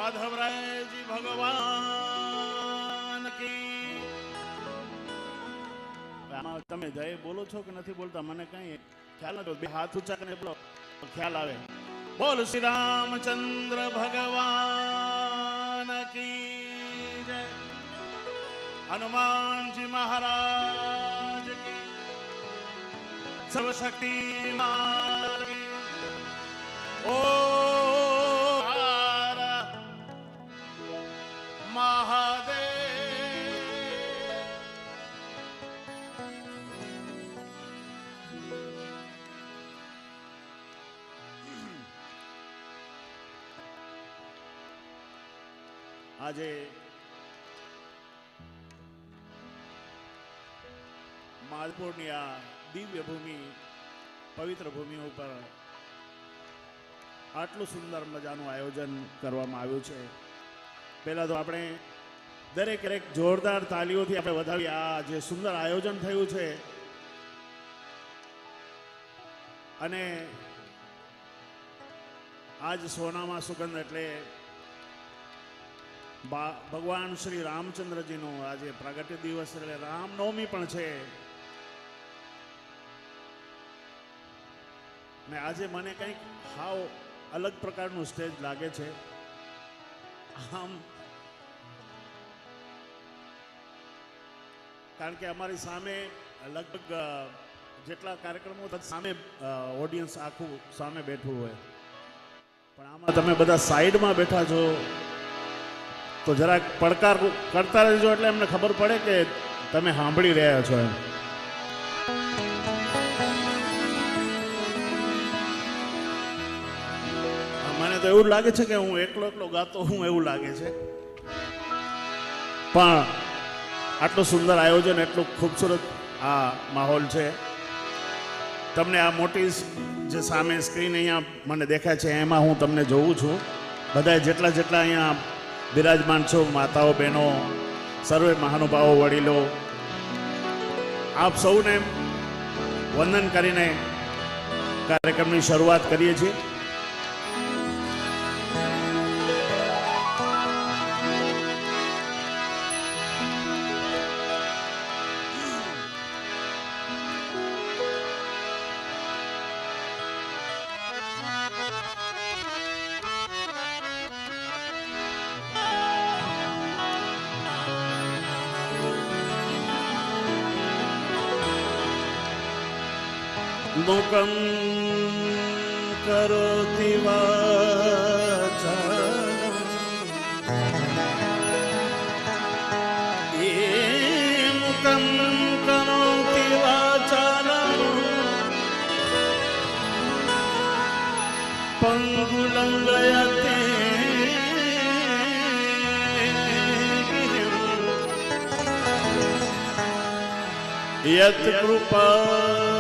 માધવરાયજી ભગવાન કી। આમાં તમે જય બોલો છો કે નથી બોલતા મને કઈ ખ્યાલ નથી, બે હાથ ઊંચા કરીને બોલો ખ્યાલ આવે। બોલ શ્રી રામચંદ્ર ભગવાન કી જય, હનુમાનજી મહારાજ કી, સર્વશક્તિમાન કી। ઓ આજે માલપુરની આ દિવ્ય ભૂમિ, પવિત્ર ભૂમિ ઉપર આટલું સુંદર મજાનું આયોજન કરવામાં આવ્યું છે। પહેલા તો આપણે દરેક જોરદાર તાલીઓથી આપણે વધાવી આ જે સુંદર આયોજન થયું છે। અને આજ સોનામાં સુગંધ એટલે ભગવાન શ્રી રામચંદ્રજીનો આજે પ્રાગટ્ય દિવસ એટલે રામનવમી પણ છે। ને આજે મને કંઈક હાવ અલગ પ્રકારનું સ્ટેજ લાગે છે। આમ કારણ કે અમારી સામે લગભગ જેટલા કાર્યક્રમો સામે ઓડિયન્સ આખું સામે બેઠું હોય, પણ આમાં તમે બધા સાઈડમાં બેઠા છો તો જરાક પડકાર કરતા રહેજો એટલે એમને ખબર પડે કે તમે સાંભળી રહ્યા છો એમ। મને તો એવું લાગે છે કે હું એકલો ગાતો હું એવું લાગે છે, પણ આટલું સુંદર આયોજન, એટલું ખૂબસૂરત આ માહોલ છે। તમને આ મોટી જે સામે સ્ક્રીન અહીંયા મને દેખાય છે એમાં હું તમને જોઉં છું। બધા જેટલા અહીંયા બિરાજમાન છો, માતાઓ બહેનો, સર્વે મહાનુભાવો, વડીલો, આપ સૌને વંદન કરીને કાર્યક્રમની શરૂઆત કરીએ છીએ। મુકં કરોતિ વાચાલં, એ મુકં કરોતિ વાચાલં, પંગુલંઘયતે યત કૃપા